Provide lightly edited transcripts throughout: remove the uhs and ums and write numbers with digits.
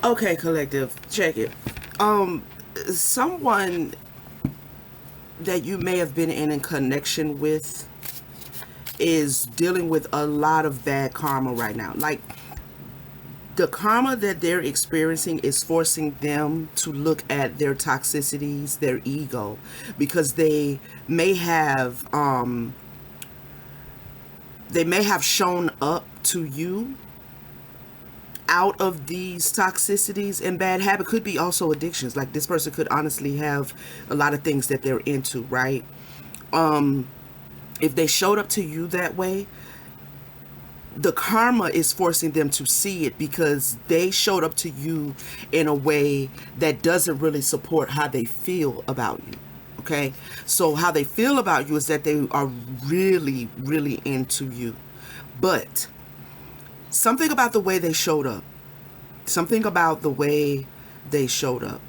Okay, collective, check it. Um, Someone that you may have been in connection with is dealing with a lot of bad karma right now. Like, the karma that they're experiencing is forcing them to look at their toxicities, their ego, because may have they may have shown up to you out of these toxicities and bad habit. Could be also addictions. Like, this person could honestly have a lot of things that they're into, right? If they showed up to you that way, the karma is forcing them to see it because they showed up to you in a way that doesn't really support how they feel about you. Okay, so how they feel about you is that they are really, really into you, but something about the way they showed up, something about the way they showed up.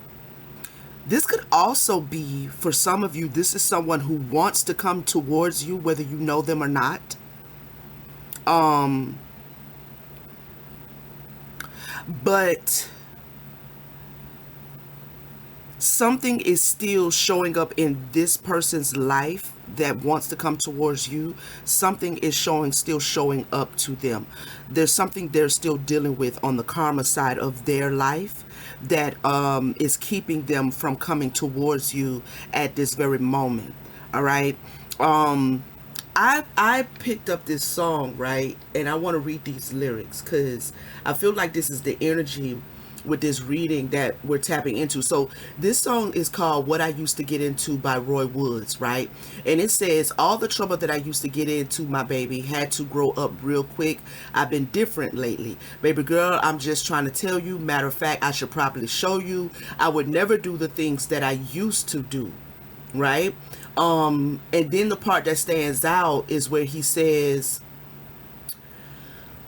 This could also be, for some of you, this is someone who wants to come towards you, whether you know them or not. But something is still showing up in this person's life that wants to come towards you. Something is still showing up to them. There's something they're still dealing with on the karma side of their life that is keeping them from coming towards you at this very moment. All right. I picked up this song, right, and I want to read these lyrics because I feel like this is the energy with this reading that we're tapping into. So this song is called "What I Used to Get Into" by Roy Woods, right? And it says, "All the trouble that I used to get into, my baby, had to grow up real quick. I've been different lately. Baby girl, I'm just trying to tell you. Matter of fact, I should probably show you. I would never do the things that I used to do." Right? And then the part that stands out is where he says,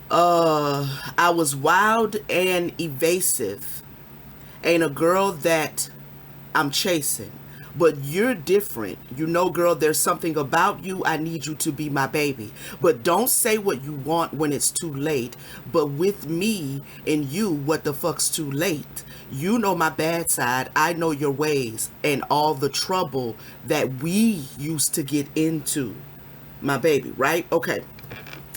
I was wild and evasive. Ain't a girl that I'm chasing. But you're different. You know, girl, there's something about you. I need you to be my baby. But don't say what you want when it's too late. But with me and you, what the fuck's too late? You know my bad side. I know your ways and all the trouble that we used to get into, my baby, right? Okay.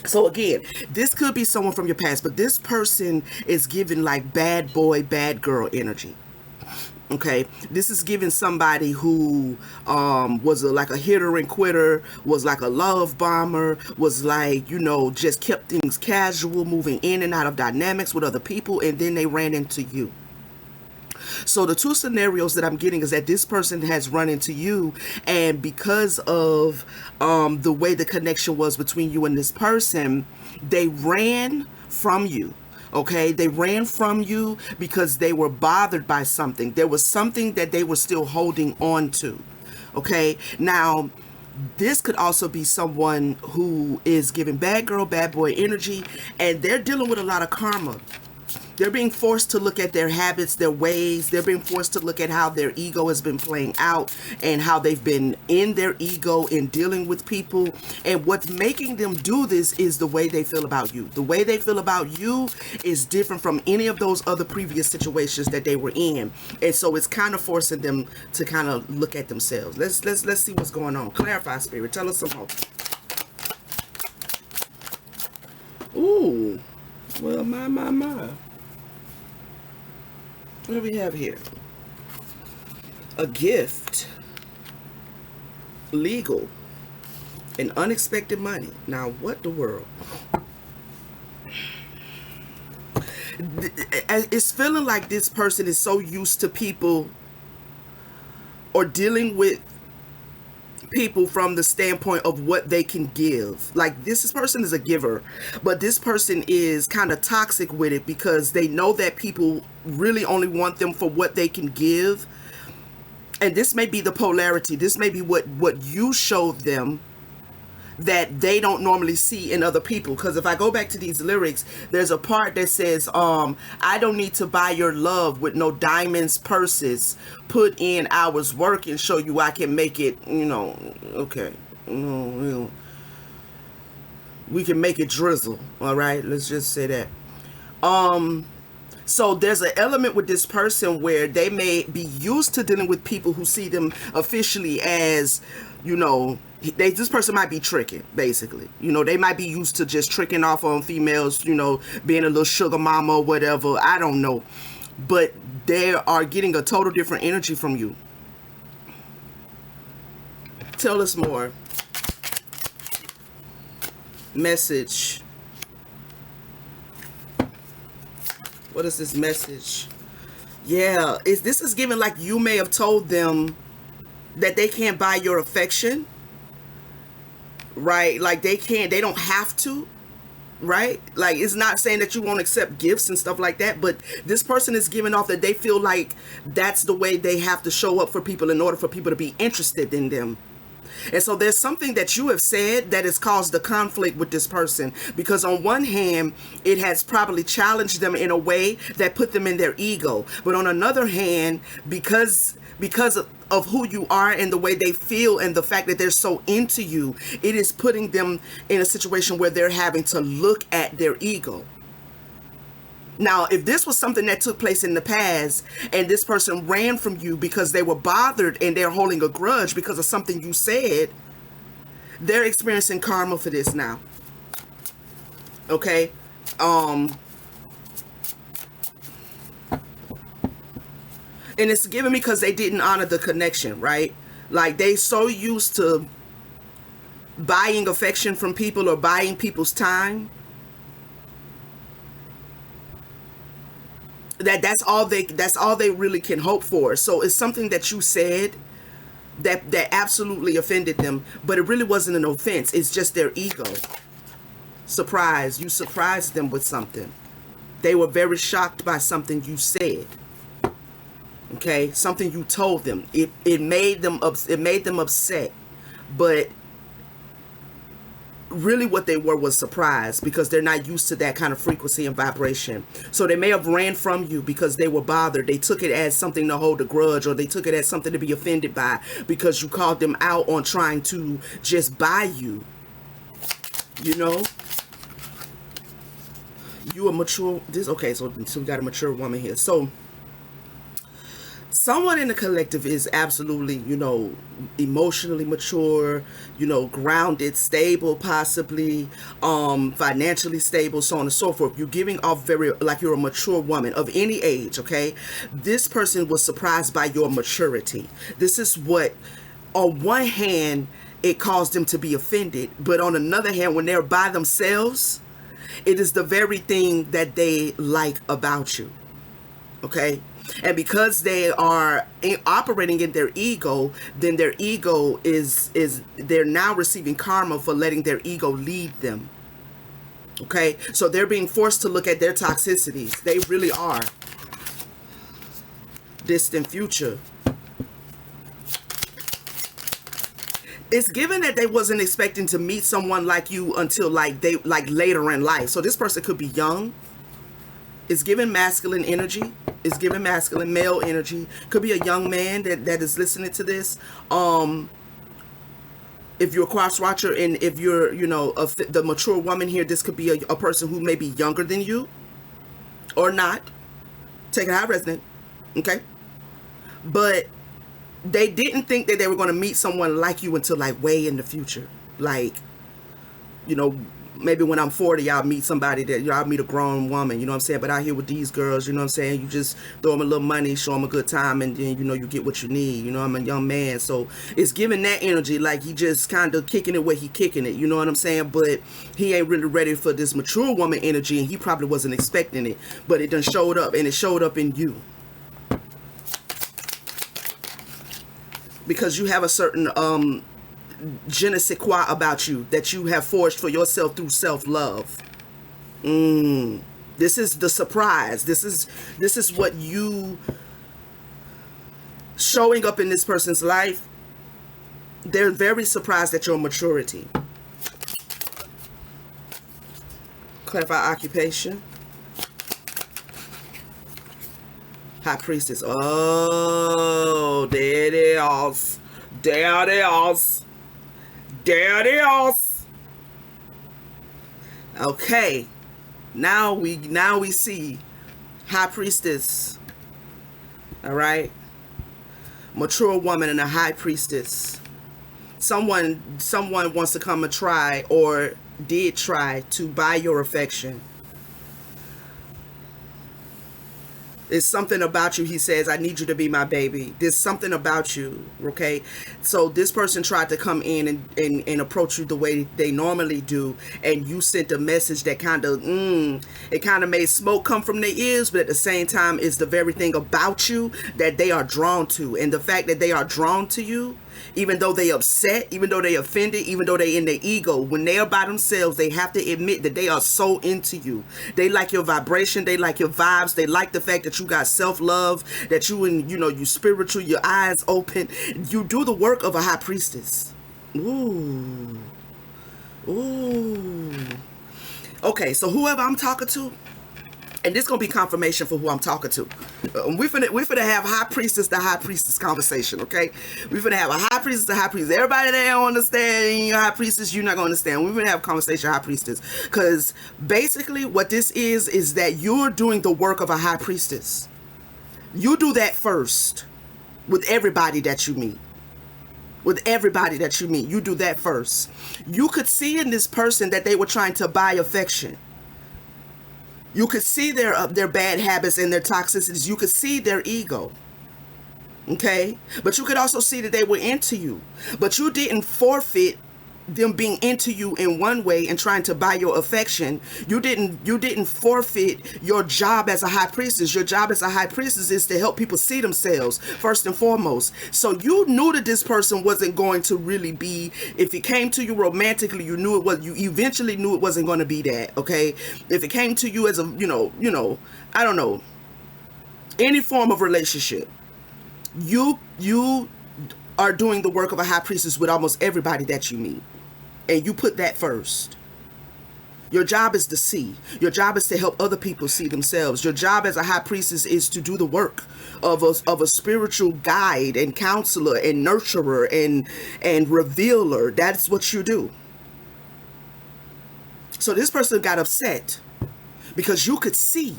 So again, this could be someone from your past, but this person is giving like bad boy, bad girl energy. Okay, this is giving somebody who was like a hitter and quitter, was like a love bomber, was like, just kept things casual, moving in and out of dynamics with other people, and then they ran into you. So the two scenarios that I'm getting is that this person has run into you, and because of the way the connection was between you and this person, they ran from you. Okay, they ran from you because they were bothered by something. There was something that they were still holding on to. Okay, now this could also be someone who is giving bad girl, bad boy energy, and they're dealing with a lot of karma. They're being forced to look at their habits, their ways. They're being forced to look at how their ego has been playing out and how they've been in their ego in dealing with people. And what's making them do this is the way they feel about you. The way they feel about you is different from any of those other previous situations that they were in. And so it's kind of forcing them to kind of look at themselves. Let's see what's going on. Clarify, Spirit. Tell us some more. Ooh. Well, my. What do we have here? A gift, legal, and unexpected money. Now, what the world? It's feeling like this person is so used to people or dealing with people from the standpoint of what they can give. Like, this person is a giver, but this person is kind of toxic with it because they know that people really only want them for what they can give. And this may be the polarity. This may be what you showed them that they don't normally see in other people. Because if I go back to these lyrics, there's a part that says, I don't need to buy your love with no diamonds, purses. Put in hours work and show you I can make it, okay. We can make it drizzle. All right, let's just say that. So there's an element with this person where they may be used to dealing with people who see them officially as, you know, this person might be tricking, basically. You know, they might be used to just tricking off on females, you know, being a little sugar mama or whatever. I don't know. But they are getting a total different energy from you. Tell us more. Message. What is this message? Yeah, this is giving like you may have told them that they can't buy your affection, right? Like they don't have to, right? Like it's not saying that you won't accept gifts and stuff like that, but this person is giving off that they feel like that's the way they have to show up for people in order for people to be interested in them. And so there's something that you have said that has caused the conflict with this person, because on one hand, it has probably challenged them in a way that put them in their ego. But on another hand, because of who you are and the way they feel and the fact that they're so into you, it is putting them in a situation where they're having to look at their ego. Now, if this was something that took place in the past and this person ran from you because they were bothered and they're holding a grudge because of something you said, they're experiencing karma for this now. Okay? And it's given because they didn't honor the connection, right? Like they so used to buying affection from people or buying people's time that's all they really can hope for. So it's something that you said that absolutely offended them, but it really wasn't an offense. It's just their ego. Surprise. You surprised them with something. They were very shocked by something you said. Okay? Something you told them. It made them upset. But really what they were was surprised, because they're not used to that kind of frequency and vibration. So they may have ran from you because they were bothered. They took it as something to hold a grudge, or they took it as something to be offended by because you called them out on trying to just buy you. You know? You a mature... Okay, so we got a mature woman here. So someone in the collective is absolutely, you know, emotionally mature, you know, grounded, stable, possibly, financially stable, so on and so forth. You're giving off very, like you're a mature woman of any age, okay? This person was surprised by your maturity. This is what, on one hand, it caused them to be offended, but on another hand, when they're by themselves, it is the very thing that they like about you, okay? And because they are operating in their ego, then their ego is they're now receiving karma for letting their ego lead them. Okay? So they're being forced to look at their toxicities. They really are. Distant future. It's given that they wasn't expecting to meet someone like you until like later in life. So this person could be young. It's given masculine energy. It's given masculine male energy. Could be a young man that is listening to this. If you're a cross watcher, and if you're, you know, the mature woman here, this could be a person who may be younger than you or not. Take it how resonant. Okay? But they didn't think that they were going to meet someone like you until like way in the future. Like, you know, maybe when I'm 40, I'll meet somebody that, you know, I'll meet a grown woman, you know what I'm saying? But out here with these girls, you know what I'm saying? You just throw them a little money, show them a good time, and then, you know, you get what you need. You know, I'm a young man. So it's giving that energy like he just kind of kicking it where he kicking it. You know what I'm saying? But he ain't really ready for this mature woman energy, and he probably wasn't expecting it. But it done showed up, and it showed up in you. Because you have a certain je ne sais quoi about you that you have forged for yourself through self-love. This is the surprise. This is what you showing up in this person's life. They're very surprised at your maturity. Clarify occupation. High priestess. Oh, there it is. There it is. There it is. Okay. Now we see High priestess. All right. Mature woman and a high priestess. Someone wants to come and try, or did try to buy your affection. It's something about you. He says, I need you to be my baby. There's something about you. Okay. So this person tried to come in and approach you the way they normally do. And you sent a message that kind of, it kind of made smoke come from their ears. But at the same time, it's the very thing about you that they are drawn to. And the fact that they are drawn to you, even though they upset, even though they offended, even though they in their ego, when they are by themselves, they have to admit that they are so into you. They like your vibration. They like your vibes. They like the fact that you got self-love, that you spiritual, your eyes open. You do the work of a high priestess. Ooh. Okay, so whoever I'm talking to, and this gonna be confirmation for who I'm talking to. We finna have high priestess to high priestess conversation, okay? We finna have a high priestess to high priestess. Everybody that don't understand high priestess, you're not gonna understand. We finna have a conversation high priestess, because basically what this is that you're doing the work of a high priestess. You do that first with everybody that you meet. With everybody that you meet, you do that first. You could see in this person that they were trying to buy affection. You could see their bad habits and their toxicities. You could see their ego. Okay? But you could also see that they were into you. But you didn't forfeit them being into you in one way and trying to buy your affection. You didn't forfeit your job as a high priestess. Your job as a high priestess is to help people see themselves first and foremost. So you knew that this person wasn't going to really be, if it came to you romantically, you eventually knew it wasn't going to be that. Okay? If it came to you as a, I don't know, any form of relationship, you are doing the work of a high priestess with almost everybody that you meet. And you put that first. Your job is to see. Your job is to help other people see themselves. Your job as a high priestess is to do the work of a spiritual guide and counselor and nurturer and revealer. That's what you do. So this person got upset because you could see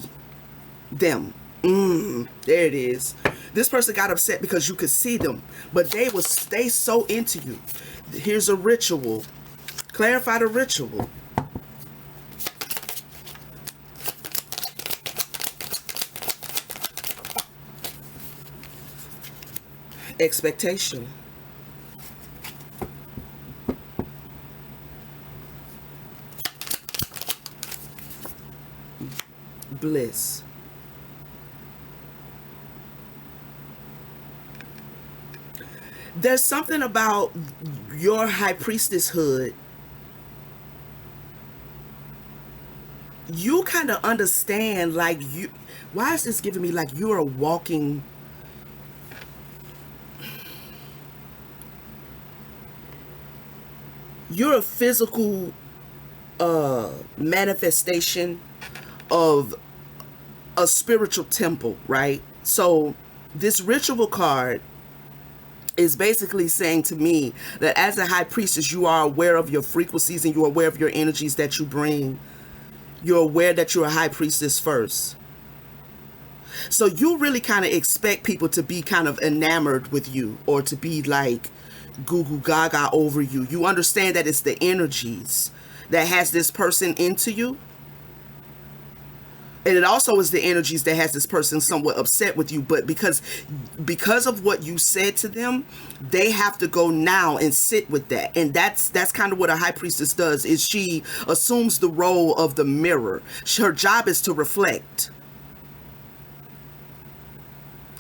them. There it is. This person got upset because you could see them, but they so into you. Here's a ritual. Clarify the ritual. Expectation. Bliss. There's something about your high priestesshood. You kind of understand, like, why is this giving me like you're a walking, you're a physical manifestation of a spiritual temple, right? So this ritual card is basically saying to me that as a high priestess, you are aware of your frequencies and you're aware of your energies that you bring. You're aware that you're a high priestess first. So you really kind of expect people to be kind of enamored with you, or to be like goo goo gaga over you. You understand that it's the energies that has this person into you. And it also is the energies that has this person somewhat upset with you. But because of what you said to them, they have to go now and sit with that. And that's kind of what a high priestess does, is she assumes the role of the mirror. Her job is to reflect.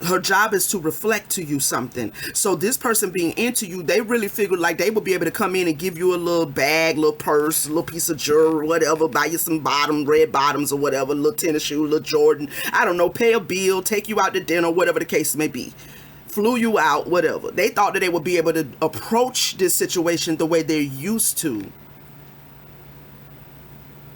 Her job is to reflect to you something. So this person being into you, they really figured like they would be able to come in and give you a little bag, little purse, a little piece of jewelry, whatever, buy you some red bottoms or whatever, little tennis shoe, little Jordan, I don't know, pay a bill, take you out to dinner, whatever the case may be. Flew you out, whatever. They thought that they would be able to approach this situation the way they're used to.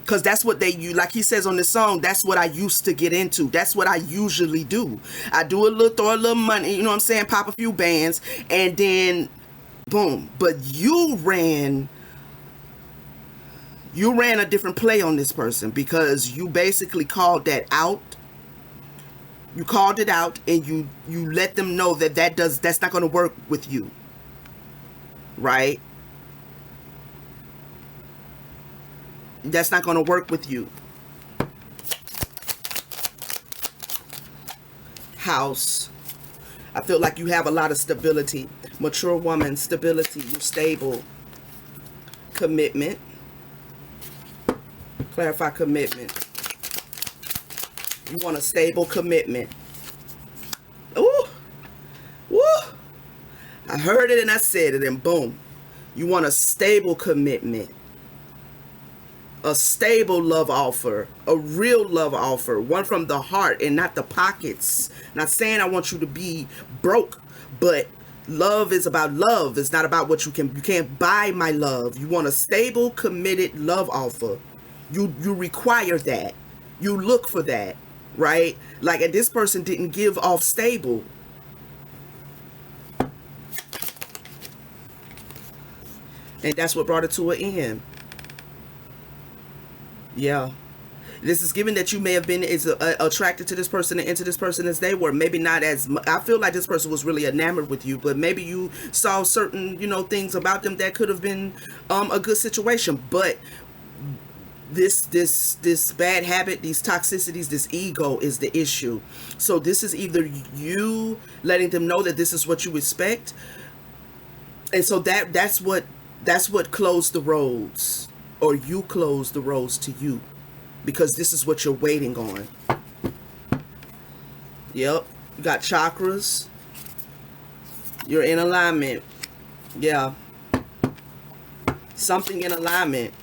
Because that's what like he says on this song, that's what I used to get into. That's what I usually do. I do throw a little money, you know what I'm saying? Pop a few bands, and then boom. But you ran a different play on this person, because you basically called that out. You called it out, and you let them know that that's not going to work with you, right? That's not going to work with you. House. I feel like you have a lot of stability. Mature woman, stability. You're stable. Commitment. Clarify commitment. You want a stable commitment. Ooh. Woo. I heard it and I said it, and boom. You want a stable commitment. A stable love offer. A real love offer. One from the heart and not the pockets. Not saying I want you to be broke, but love is about love. It's not about what you can't buy my love. You want a stable, committed love offer. You require that. You look for that, right? Like, and this person didn't give off stable. And that's what brought it to an end. Yeah. This is given that you may have been attracted to this person and into this person as they were. Maybe not as I feel like this person was really enamored with you, but maybe you saw certain, things about them that could have been a good situation. But this bad habit, these toxicities, this ego is the issue. So this is either you letting them know that this is what you expect, and so that's what closed the roads, or you close the roads to you, because this is what you're waiting on. Yep, you got chakras. You're in alignment. Yeah, something in alignment.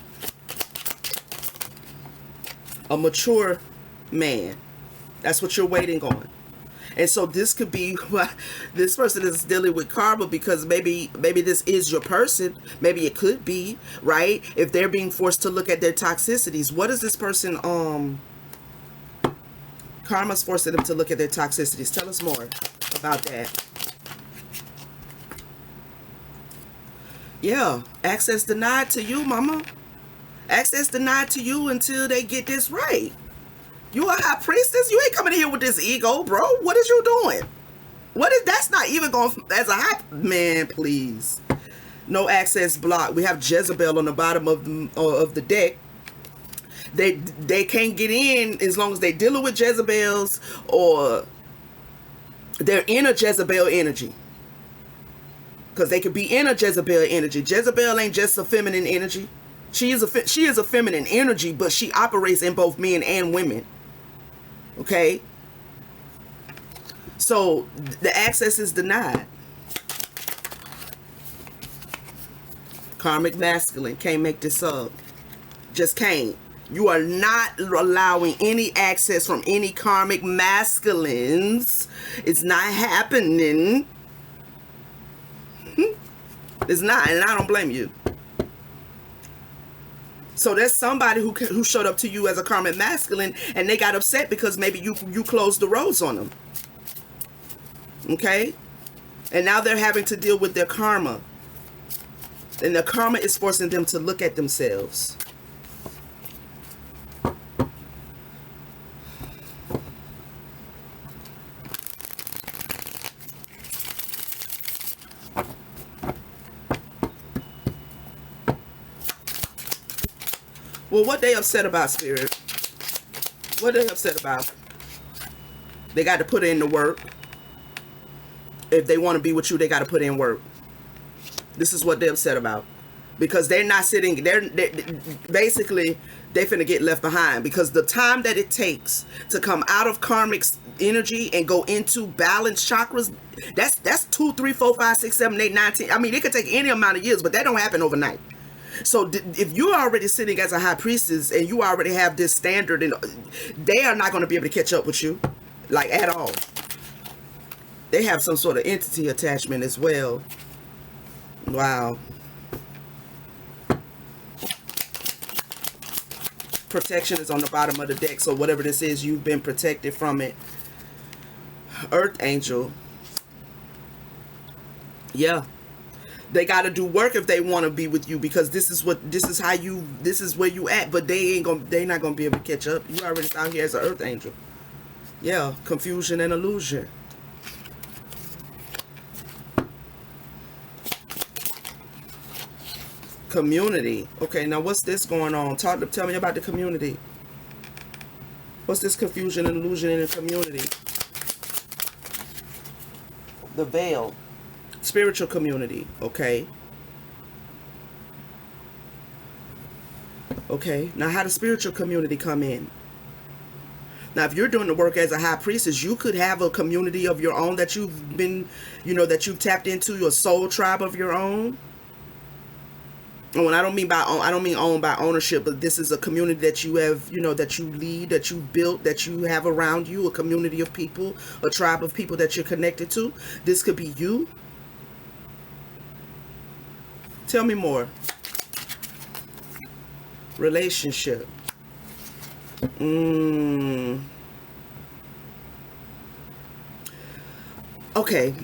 A mature man. That's what you're waiting on. And so this could be this person is dealing with karma, because maybe this is your person. Maybe it could be, right? If they're being forced to look at their toxicities, what is this person karma's forcing them to look at their toxicities? Tell us more about that. Yeah, access denied to you, mama. Access denied to you until they get this right. You a high priestess? You ain't coming here with this ego, bro. What is you doing? That's not even going as a high man, please. No access blocked. We have Jezebel on the bottom of the deck. They can't get in as long as they dealing with Jezebels, or they're in a Jezebel energy. Because they could be in a Jezebel energy. Jezebel ain't just a feminine energy. She is a feminine energy, but she operates in both men and women. Okay? So the access is denied. Karmic masculine. Can't make this up. Just can't. You are not allowing any access from any karmic masculines. It's not happening. It's not, and I don't blame you. So there's somebody who showed up to you as a karmic masculine, and they got upset because maybe you closed the roads on them. Okay? And now they're having to deal with their karma. And the karma is forcing them to look at themselves. Well, what they upset about, Spirit? What they upset about? They got to put in the work. If they want to be with you, they got to put in work. This is what they're upset about. Because they're not sitting, they're basically, they finna get left behind. Because the time that it takes to come out of karmic energy and go into balanced chakras, that's 2, 3, 4, 5, 6, 7, 8, 9, 10. I mean, it could take any amount of years, but that don't happen overnight. So if you're already sitting as a high priestess and you already have this standard, and they are not going to be able to catch up with you, like, at all. They have some sort of entity attachment as well. Wow. Protection is on the bottom of the deck, so whatever this is, you've been protected from it. Earth angel. Yeah. They got to do work if they want to be with you, because this is where you at, but they're not going to be able to catch up. You already out here as an earth angel. Yeah, confusion and illusion. Community. Okay, now what's this going on? Tell me about the community. What's this confusion and illusion in the community? The veil. Spiritual community. Okay. Okay. Now how does spiritual community come in? Now, if you're doing the work as a high priestess, you could have a community of your own that you've been, that you've tapped into, your soul tribe of your own. And when I don't mean owned by ownership, but this is a community that you have, that you lead, that you built, that you have around you, a community of people, a tribe of people that you're connected to. This could be you. Tell me more. Relationship. Okay.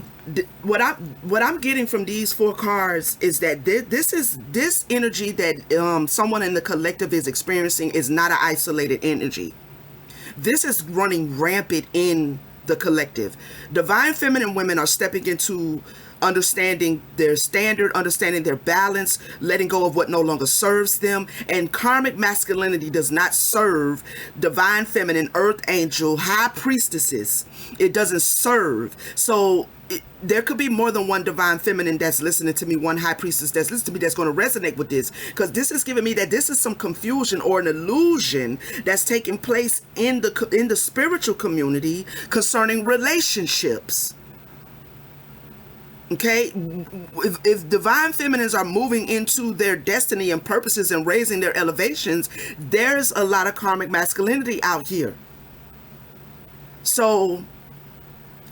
What I'm getting from these 4 cards is that this energy that someone in the collective is experiencing is not an isolated energy. This is running rampant in the collective. Divine feminine women are stepping into understanding their standard, understanding their balance, letting go of what no longer serves them. And karmic masculinity does not serve divine feminine, earth angel, high priestesses. It doesn't serve. So there could be more than one divine feminine that's listening to me, one high priestess that's listening to me, that's going to resonate with this, because this is giving me that this is some confusion or an illusion that's taking place in the spiritual community concerning relationships. Okay, if divine feminines are moving into their destiny and purposes and raising their elevations, there's a lot of karmic masculinity out here. So,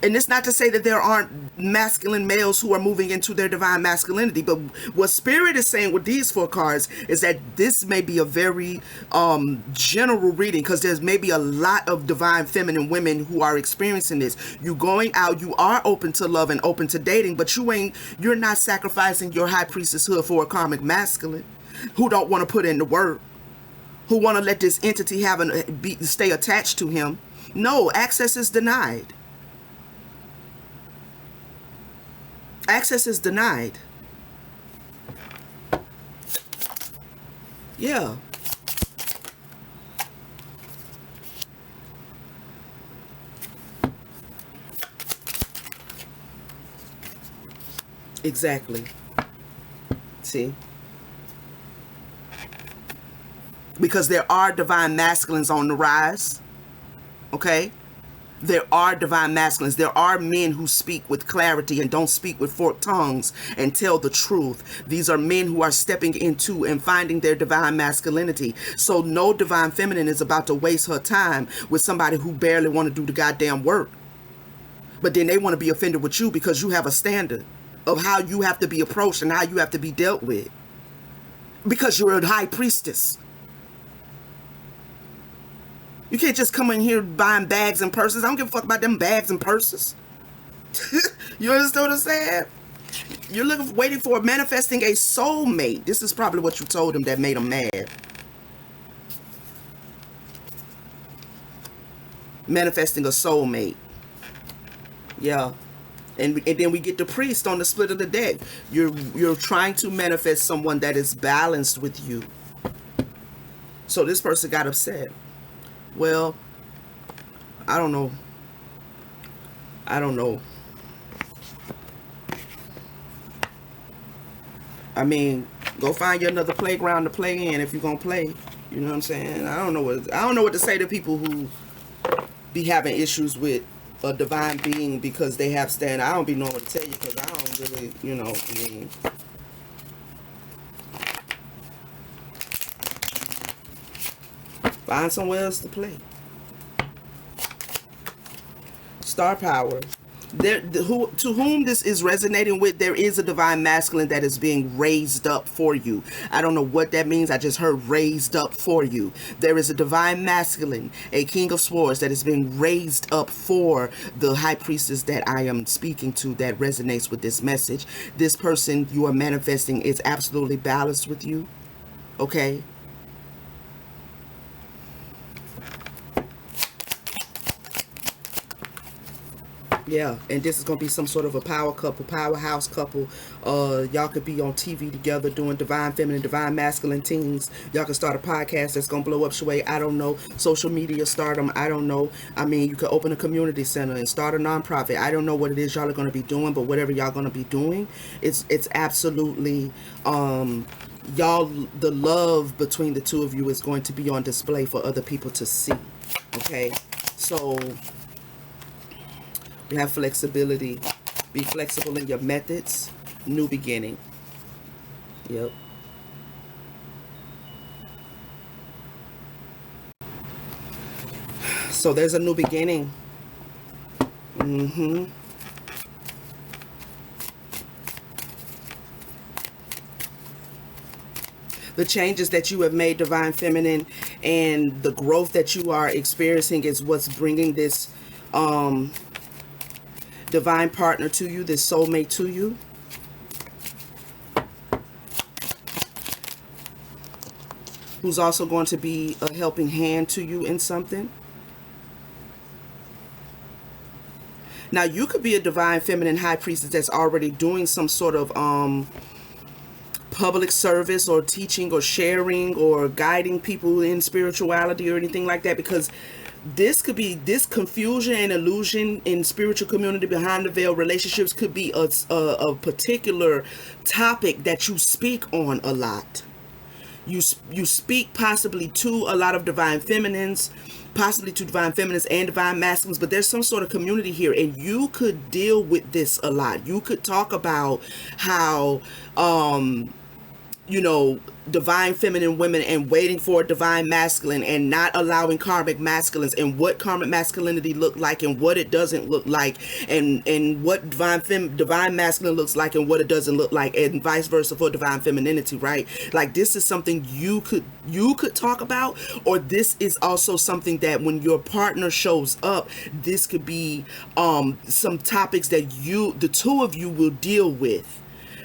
and it's not to say that there aren't masculine males who are moving into their divine masculinity, but what Spirit is saying with these 4 cards is that this may be a very general reading, because there's maybe a lot of divine feminine women who are experiencing this. You going out, you are open to love and open to dating, but you're not sacrificing your high priestesshood for a karmic masculine who don't want to put in the work, who want to let this entity stay attached to him. No, access is denied. Access is denied. Yeah. Exactly. See? Because there are divine masculines on the rise. Okay? There are divine masculines. There are men who speak with clarity and don't speak with forked tongues and tell the truth. These are men who are stepping into and finding their divine masculinity. So no divine feminine is about to waste her time with somebody who barely want to do the goddamn work. But then they want to be offended with you because you have a standard of how you have to be approached and how you have to be dealt with. Because you're a high priestess. You can't just come in here buying bags and purses. I don't give a fuck about them bags and purses. You understand what I'm saying? You're waiting for manifesting a soulmate. This is probably what you told him that made him mad. Manifesting a soulmate. Yeah. And then we get the priest on the split of the deck. You're trying to manifest someone that is balanced with you. So this person got upset. Well, I don't know. I mean, go find you another playground to play in if you're gonna play. You know what I'm saying? I don't know what to say to people who be having issues with a divine being because they have stand. I don't be knowing what to tell you because I don't really, I mean. Find somewhere else to play. Star power. To whom this is resonating with, there is a divine masculine that is being raised up for you. I don't know what that means. I just heard raised up for you. There is a divine masculine, a king of swords, that is being raised up for the high priestess that I am speaking to, that resonates with this message. This person you are manifesting is absolutely balanced with you. Okay? Yeah, and this is gonna be some sort of a power couple, powerhouse couple. Y'all could be on TV together doing divine feminine, divine masculine teams. Y'all could start a podcast that's gonna blow up Shway. I don't know. Social media stardom. I don't know. I mean, you could open a community center and start a nonprofit. I don't know what it is y'all are gonna be doing, but whatever y'all gonna be doing, it's absolutely y'all. The love between the two of you is going to be on display for other people to see. Okay, so. You have flexibility. Be flexible in your methods. New beginning. Yep. So there's a new beginning. Mm-hmm. The changes that you have made, divine feminine, and the growth that you are experiencing is what's bringing this divine partner to you, this soulmate to you. Who's also going to be a helping hand to you in something. Now, you could be a divine feminine high priestess that's already doing some sort of public service or teaching or sharing or guiding people in spirituality or anything like that, because this could be, this confusion and illusion in spiritual community, behind the veil relationships, could be a particular topic that you speak on a lot. You speak possibly to a lot of divine feminines, possibly to divine feminines and divine masculines, but there's some sort of community here, and you could deal with this a lot. You could talk about how you know, divine feminine women and waiting for a divine masculine, and not allowing karmic masculines, and what karmic masculinity look like and what it doesn't look like, and what divine masculine looks like and what it doesn't look like, and vice versa for divine femininity, right? Like, this is something you could talk about, or this is also something that when your partner shows up, this could be some topics that the two of you will deal with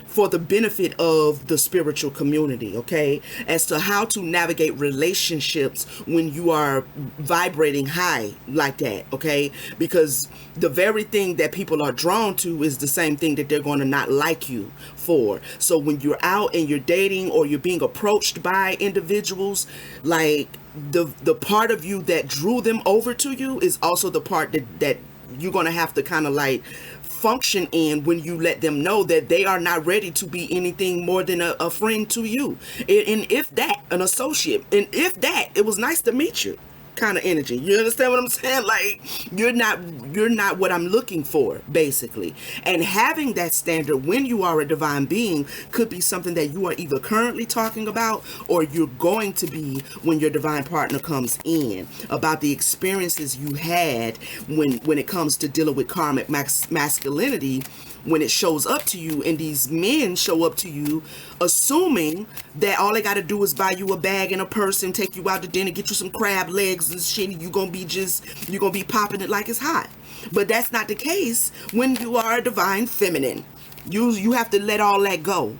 for the benefit of the spiritual community, okay? As to how to navigate relationships when you are vibrating high like that, okay? Because the very thing that people are drawn to is the same thing that they're going to not like you for. So when you're out and you're dating, or you're being approached by individuals, like, the part of you that drew them over to you is also the part that you're going to have to kind of like function in when you let them know that they are not ready to be anything more than a friend to you, and if that, an associate, and if that, it was nice to meet you kind of energy. You understand what I'm saying? Like, you're not what I'm looking for, basically. And having that standard when you are a divine being could be something that you are either currently talking about, or you're going to be when your divine partner comes in, about the experiences you had when it comes to dealing with karmic masculinity, when it shows up to you, and these men show up to you assuming that all they got to do is buy you a bag and a purse and take you out to dinner, get you some crab legs and shit, and you're gonna be popping it like it's hot. But that's not the case when you are a divine feminine. You have to let all that go.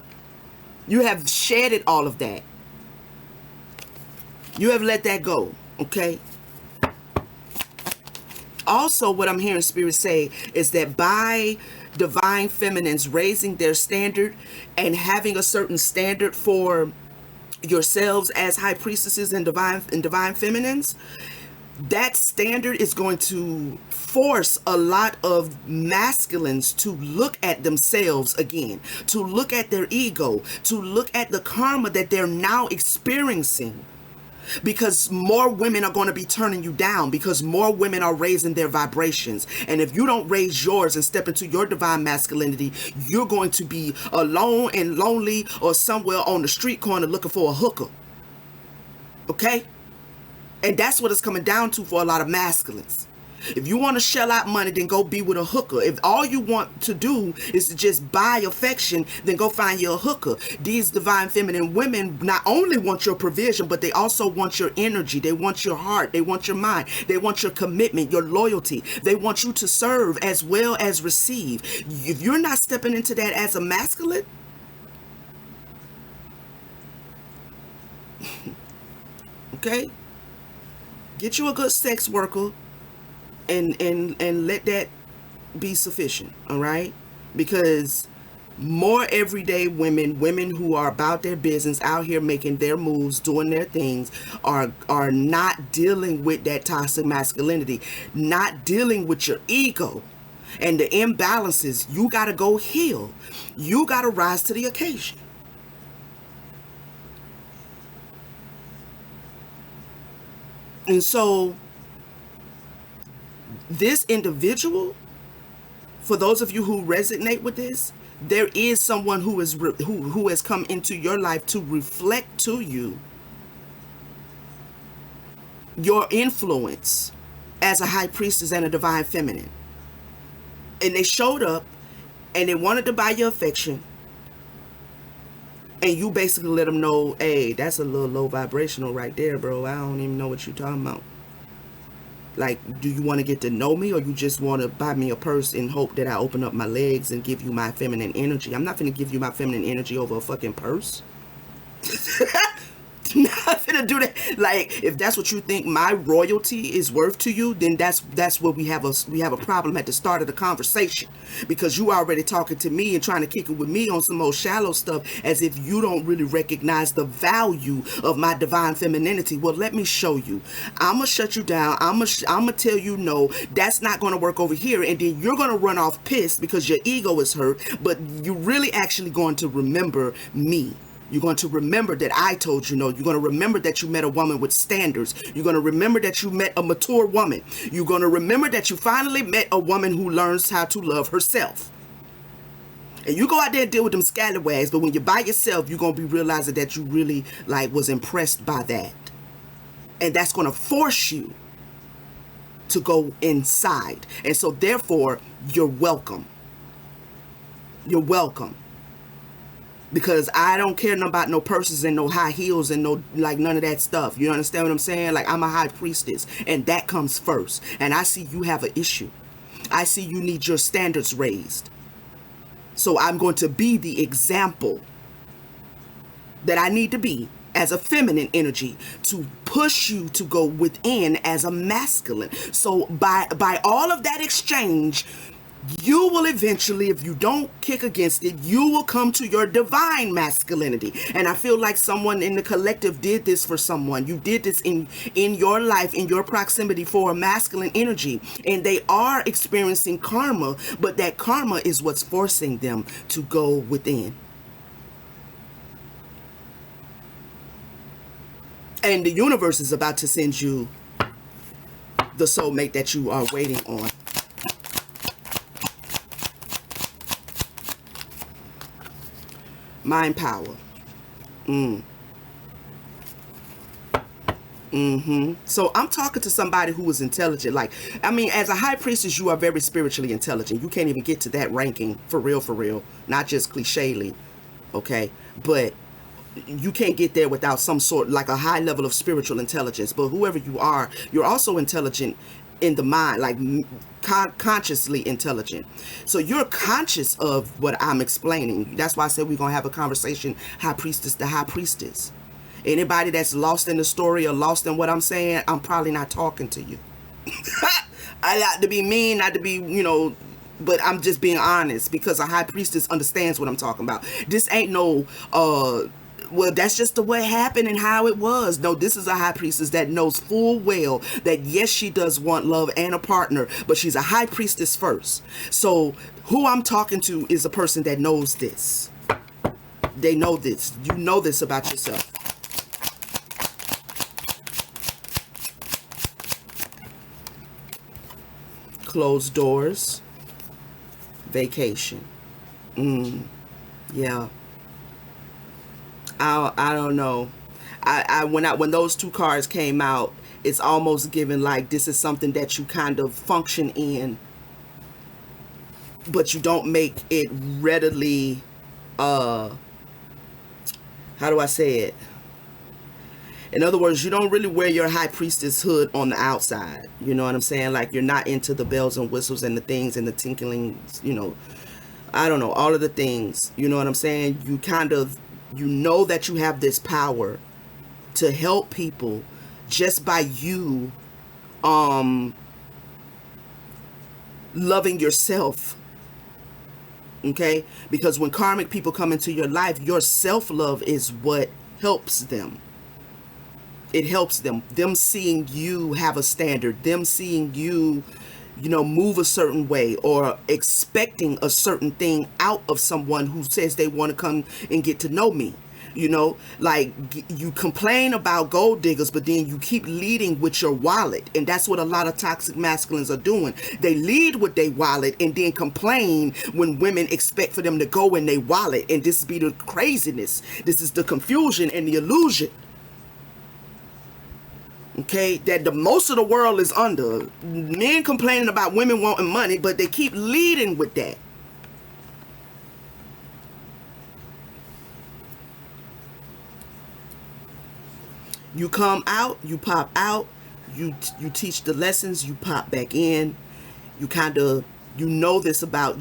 You have shedded all of that. You have let that go, okay? Also, what I'm hearing Spirit say is that by divine feminines raising their standard and having a certain standard for yourselves as high priestesses and divine feminines, that standard is going to force a lot of masculines to look at themselves again, to look at their ego, to look at the karma that they're now experiencing. Because more women are going to be turning you down, because more women are raising their vibrations. And if you don't raise yours and step into your divine masculinity, you're going to be alone and lonely, or somewhere on the street corner looking for a hooker. Okay? And that's what it's coming down to for a lot of masculines. If you want to shell out money, then go be with a hooker. If all you want to do is to just buy affection, then go find you a hooker. These divine feminine women not only want your provision, but they also want your energy. They want your heart. They want your mind. They want your commitment, your loyalty. They want you to serve as well as receive. If you're not stepping into that as a masculine, okay, get you a good sex worker. And let that be sufficient, all right? Because more everyday women who are about their business, out here making their moves, doing their things, are not dealing with that toxic masculinity, not dealing with your ego and the imbalances. You got to go heal. You got to rise to the occasion. And so this individual, for those of you who resonate with this, there is someone who has come into your life to reflect to you your influence as a high priestess and a divine feminine. And they showed up and they wanted to buy your affection. And you basically let them know, hey, that's a little low vibrational right there, bro. I don't even know what you're talking about. Like, do you want to get to know me, or you just want to buy me a purse and hope that I open up my legs and give you my feminine energy? I'm not going to give you my feminine energy over a fucking purse. Not gonna do that. Like, if that's what you think my royalty is worth to you, then that's where we have a problem at the start of the conversation, because you already talking to me and trying to kick it with me on some more shallow stuff, as if you don't really recognize the value of my divine femininity. Well, let me show you. I'm gonna shut you down. I'm gonna tell you, no, that's not gonna work over here, and then you're gonna run off pissed because your ego is hurt, but you're really actually going to remember me. You're going to remember that I told you no. You're going to remember that you met a woman with standards. You're going to remember that you met a mature woman. You're going to remember that you finally met a woman who learns how to love herself. And you go out there and deal with them scallywags, but when you're by yourself, you're going to be realizing that you really was impressed by that. And that's going to force you to go inside. And so therefore, you're welcome. You're welcome. Because I don't care about no purses and no high heels and no, none of that stuff. You understand what I'm saying? Like, I'm a high priestess, and that comes first. And I see you have an issue. I see you need your standards raised. So I'm going to be the example that I need to be as a feminine energy to push you to go within as a masculine. So by all of that exchange, you will eventually, if you don't kick against it, you will come to your divine masculinity. And I feel like someone in the collective did this for someone. You did this in your life, in your proximity, for a masculine energy. And they are experiencing karma, but that karma is what's forcing them to go within. And the universe is about to send you the soulmate that you are waiting on. Mind power. So I'm talking to somebody who is intelligent. Like, I mean, as a high priestess, you are very spiritually intelligent. You can't even get to that ranking, for real. Not just clichély, okay? But you can't get there without some sort, like a high level of spiritual intelligence. But whoever you are, you're also intelligent in the mind, like consciously intelligent. So you're conscious of what I'm explaining. That's why I said we're going to have a conversation, high priestess to high priestess. Anybody that's lost in the story or lost in what I'm saying, I'm probably not talking to you. I like to be mean, not to be, but I'm just being honest, because a high priestess understands what I'm talking about. This ain't no, well, that's just the way it happened and how it was. No, this is a high priestess that knows full well that, yes, she does want love and a partner, but she's a high priestess first. So who I'm talking to is a person that knows this. They know this. You know this about yourself. Closed doors. Vacation. Yeah. I don't know. When those two cards came out, it's almost given like this is something that you kind of function in, but you don't make it readily, how do I say it? In other words, you don't really wear your high priestess hood on the outside. You know what I'm saying? Like, you're not into the bells and whistles and the things and the tinkling, I don't know, all of the things. You know what I'm saying? You kind of, that you have this power to help people just by you loving yourself. Okay? Because when karmic people come into your life, your self-love is what helps them. It helps them. Them seeing you have a standard, them seeing you, move a certain way, or expecting a certain thing out of someone who says they want to come and get to know me. Like you complain about gold diggers, but then you keep leading with your wallet. And that's what a lot of toxic masculines are doing. They lead with their wallet and then complain when women expect for them to go in their wallet. And this be the craziness. This is the confusion and the illusion. Okay, that the most of the world is under. Men complaining about women wanting money, but they keep leading with that. You come out, you pop out, you teach the lessons, you pop back in. You kind of, this about,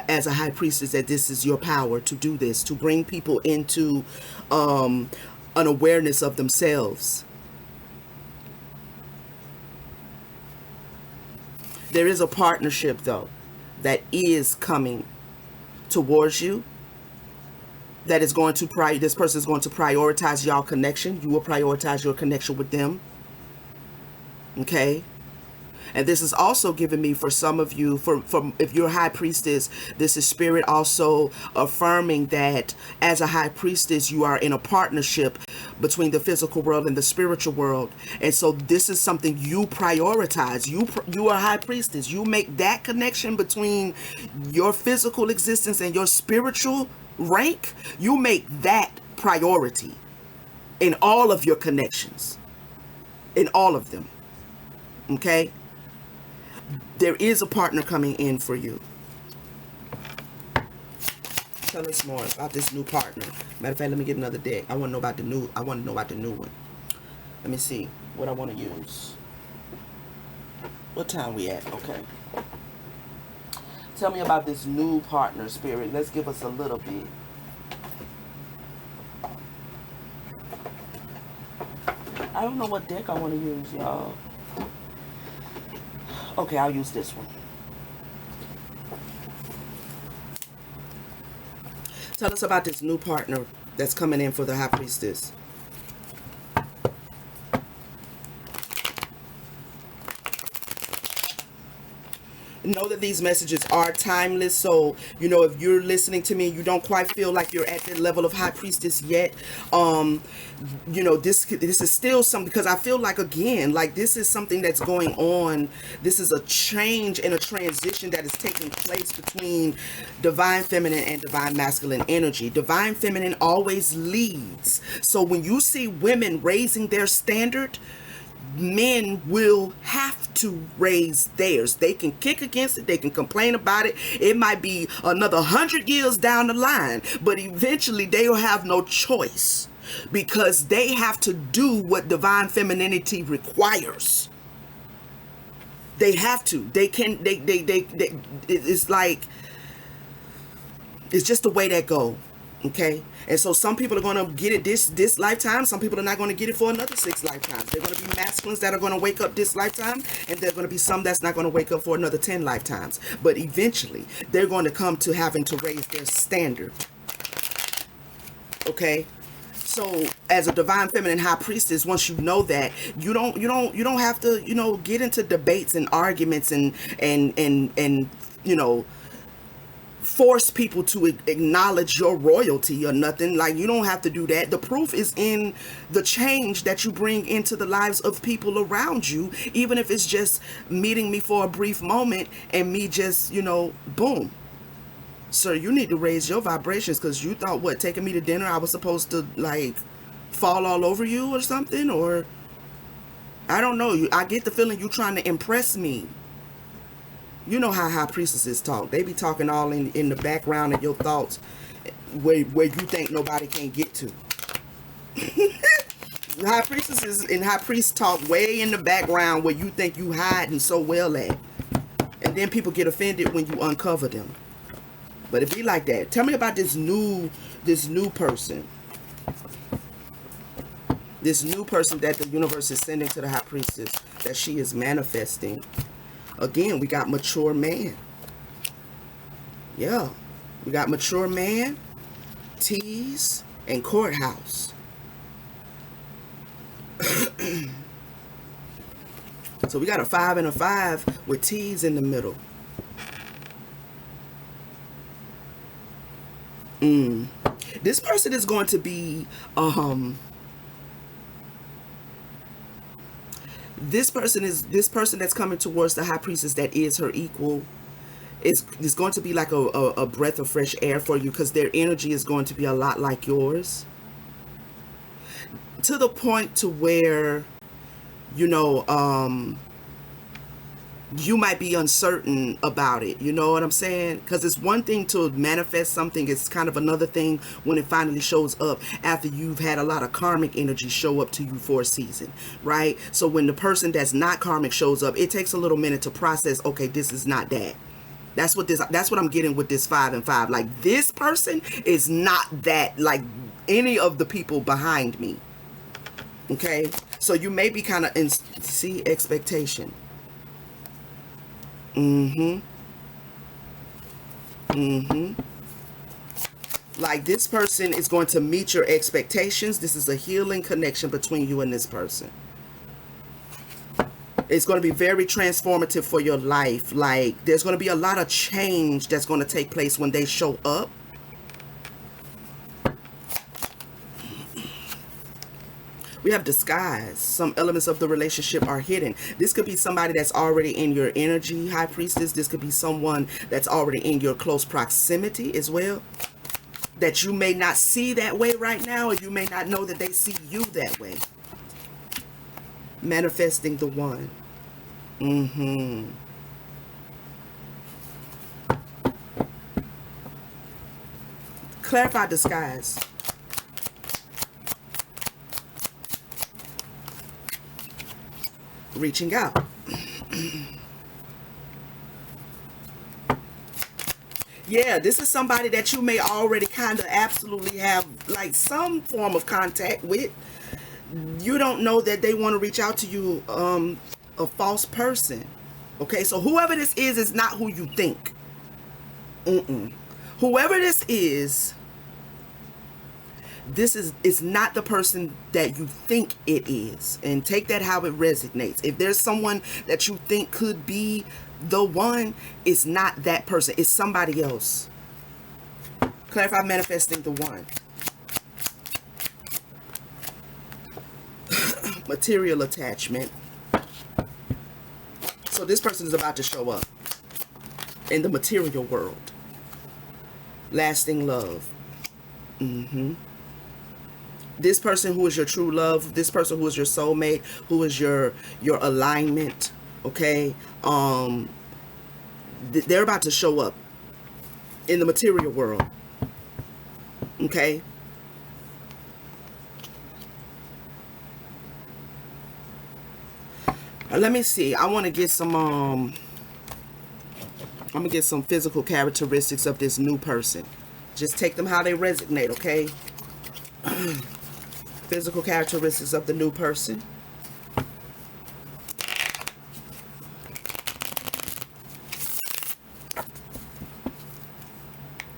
as a high priestess that this is your power to do this, to bring people into an awareness of themselves. There is a partnership, though, that is coming towards you. That is going to this person is going to prioritize y'all connection. You will prioritize your connection with them. Okay? And this is also given me for some of you, for if you're a high priestess, this is spirit also affirming that as a high priestess, you are in a partnership between the physical world and the spiritual world. And so this is something you prioritize. You are a high priestess. You make that connection between your physical existence and your spiritual rank. You make that priority in all of your connections, in all of them. Okay? There is a partner coming in for you. Tell us more about this new partner. Matter of fact, let me get another deck. I want to know about the new one. Let me see what I want to use. What time we at? Okay. Tell me about this new partner, Spirit. Let's give us a little bit. I don't know what deck I want to use, y'all. Okay, I'll use this one. Tell us about this new partner that's coming in for the high priestess. Know that these messages are timeless. So, if you're listening to me, you don't quite feel like you're at the level of high priestess yet. This is still something, because I feel like, again, like this is something that's going on. This is a change and a transition that is taking place between divine feminine and divine masculine energy. Divine feminine always leads. So when you see women raising their standard, men will have to raise theirs. They can kick against it. They can complain about it. It might be another 100 years down the line, but eventually they'll have no choice, because they have to do what divine femininity requires. They have to. They can. They. It's like, it's just the way that go. Okay, and so some people are going to get it this lifetime. Some people are not going to get it for another 6 lifetimes. They're going to be masculines that are going to wake up this lifetime, and there's going to be some that's not going to wake up for another 10 lifetimes. But eventually, they're going to come to having to raise their standard. Okay, so as a divine feminine high priestess, once you know that, you don't have to get into debates and arguments and force people to acknowledge your royalty or nothing. Like, you don't have to do that. The proof is in the change that you bring into the lives of people around you, even if it's just meeting me for a brief moment and me just, boom. Sir, you need to raise your vibrations, because you thought, taking me to dinner, I was supposed to, like, fall all over you or something? Or, I don't know. I get the feeling you trying to impress me. You know how high priestesses talk. They be talking all in the background of your thoughts, where you think nobody can get to. High priestesses and high priests talk way in the background where you think you hiding so well at. And then people get offended when you uncover them. But it be like that. Tell me about this new person. This new person that the universe is sending to the high priestess, that she is manifesting. Again, we got mature man. Yeah. We got mature man, tease, and courthouse. So we got a 5 and a 5 with tease in the middle. This person is going to be this person that's coming towards the high priestess that is her equal is going to be like a breath of fresh air for you, because their energy is going to be a lot like yours, to the point to where, you know, you might be uncertain about it. You know what I'm saying? Because it's one thing to manifest something. It's kind of another thing when it finally shows up after you've had a lot of karmic energy show up to you for a season, right? So when the person that's not karmic shows up, it takes a little minute to process, okay, this is not that. That's what I'm getting with this 5 and 5. Like, this person is not that, like any of the people behind me. Okay? So you may be kind of see expectation. Like, this person is going to meet your expectations. This is a healing connection between you and this person. It's going to be very transformative for your life. Like, there's going to be a lot of change that's going to take place when they show up. We have disguise. Some elements of the relationship are hidden. This could be somebody that's already in your energy, high priestess. This could be someone that's already in your close proximity as well, that you may not see that way right now, or you may not know that they see you that way. Manifesting the one. Clarify disguise. Reaching out. Yeah, this is somebody that you may already kind of absolutely have like some form of contact with. You don't know that they want to reach out to you, a false person. Okay, so whoever this is not who you think. Whoever this is not the person that you think it is. And take that how it resonates. If there's someone that you think could be the one, it's not that person. It's somebody else. Clarify manifesting the one. Material attachment. So this person is about to show up in the material world. Lasting love. This person who is your true love, this person who is your soulmate, who is your alignment, okay? They're about to show up in the material world, okay? Let me see. I want to get some I'm gonna get some physical characteristics of this new person. Just take them how they resonate, okay? Physical characteristics of the new person.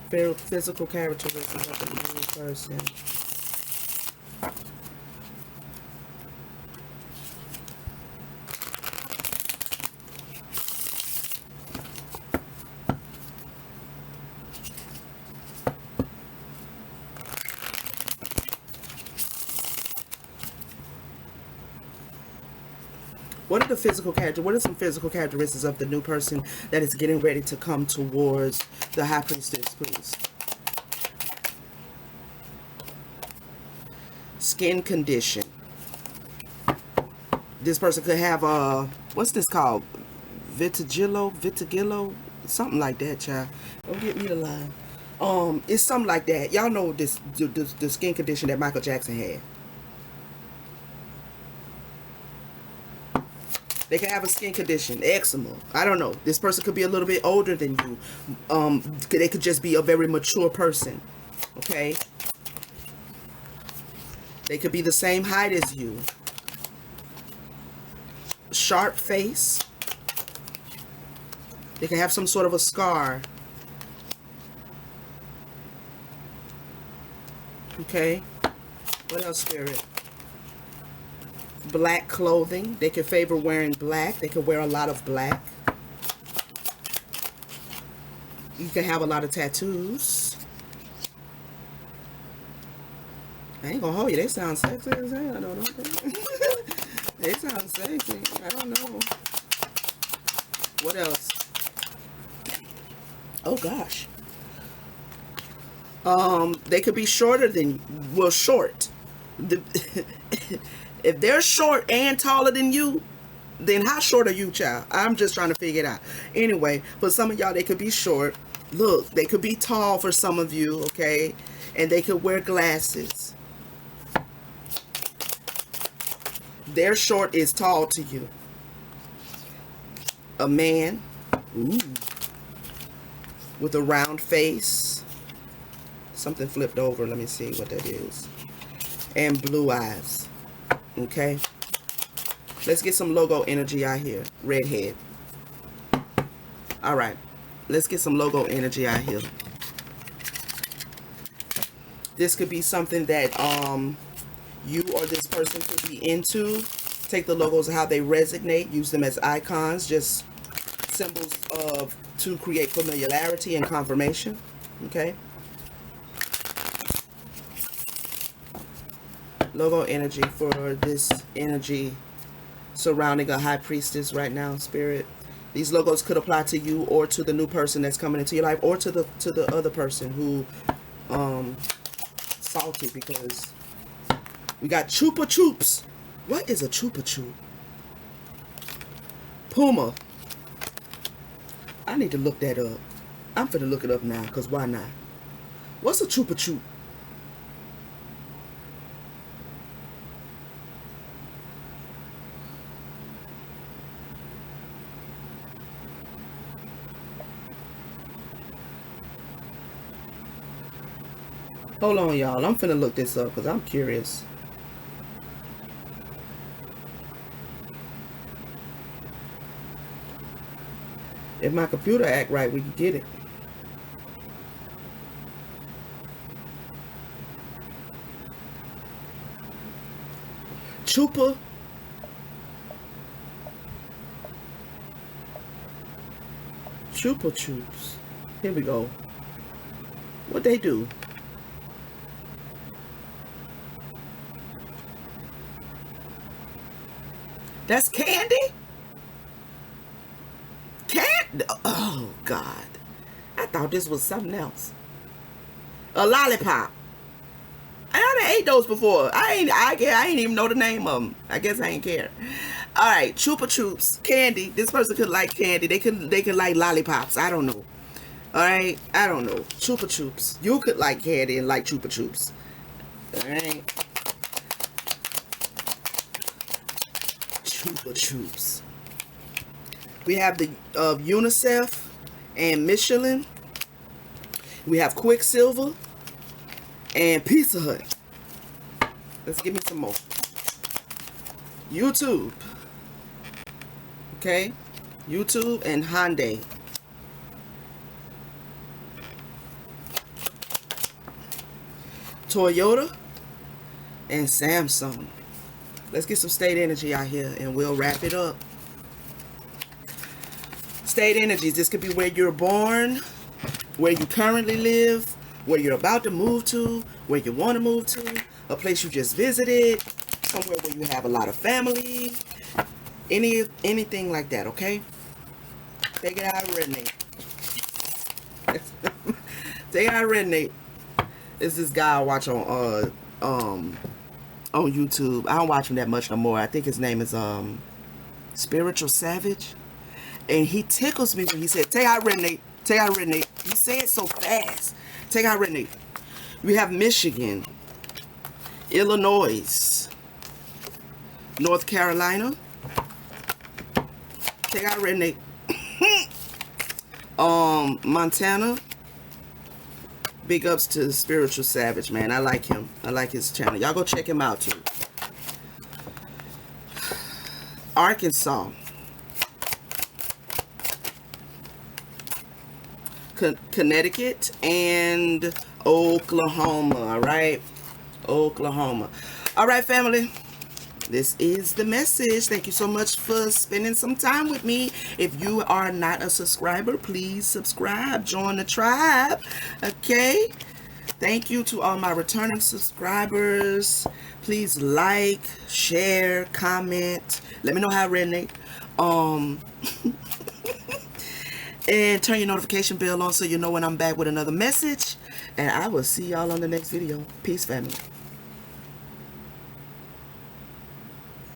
Physical characteristics of the new person. What are some physical characteristics of the new person that is getting ready to come towards the high priestess, please? Skin condition. This person could have what's this called? Vitiligo, something like that, child. Don't get me the line. It's something like that. Y'all know the skin condition that Michael Jackson had. They can have a skin condition, eczema. I don't know. This person could be a little bit older than you. They could just be a very mature person. Okay? They could be the same height as you. Sharp face. They can have some sort of a scar. Okay. What else, Spirit? Black clothing. They can favor wearing black. They can wear a lot of black. You can have a lot of tattoos. I ain't gonna hold you. They sound sexy as hell. I don't know. They sound sexy. I don't know. What else? Oh gosh. They could be shorter than, well, short. If they're short and taller than you, then how short are you, child? I'm just trying to figure it out. Anyway, for some of y'all, they could be short. Look, they could be tall for some of you, okay? And they could wear glasses. Their short is tall to you. A man, ooh, with a round face. Something flipped over. Let me see what that is. And blue eyes. Okay. Let's get some logo energy out here. Redhead. All right. Let's get some logo energy out here. This could be something that you or this person could be into. Take the logos, how they resonate. Use them as icons. Just symbols to create familiarity and confirmation. Okay. Logo energy for this energy surrounding a high priestess right now, Spirit. These logos could apply to you or to the new person that's coming into your life, or to the other person who salty, because we got Chupa Chups. What is a Chupa Chup? Puma. I need to look that up. I'm finna look it up now, because why not? What's a Chupa Chup? Hold on, y'all. I'm finna look this up because I'm curious. If my computer act right, we can get it. Chupa Chups. Here we go. What they do? That's candy? Oh, God. I thought this was something else. A lollipop. I done ate those before. I ain't even know the name of them. I guess I ain't care. All right, Chupa Chups, candy. This person could like candy. They could like lollipops. I don't know. All right, I don't know. Chupa Chups. You could like candy and like Chupa Chups. All right. Chupa Chups. We have the UNICEF and Michelin. We have Quicksilver and Pizza Hut. Let's give me some more. YouTube. Okay. YouTube and Hyundai. Toyota and Samsung. Let's get some state energy out here and we'll wrap it up. State energies. This could be where you're born, where you currently live, where you're about to move to, where you want to move to, a place you just visited, somewhere where you have a lot of family, anything like that, okay? Take it out, Rednate. Take it out, Rednate. It's this guy I watch on YouTube. I don't watch him that much no more. I think his name is Spiritual Savage. And he tickles me when he said, take out Renee, take out Renee. He said it so fast. Take out Renee. We have Michigan, Illinois, North Carolina. Take out Renee. Montana. Big ups to Spiritual Savage, man. I like him. I like his channel. Y'all go check him out too. Arkansas. Connecticut, and Oklahoma. All right, Oklahoma. All right, family. This is the message. Thank you so much for spending some time with me. If you are not a subscriber, please subscribe. Join the tribe. Okay? Thank you to all my returning subscribers. Please like, share, comment. Let me know how it resonates. And turn your notification bell on so you know when I'm back with another message. And I will see y'all on the next video. Peace, family.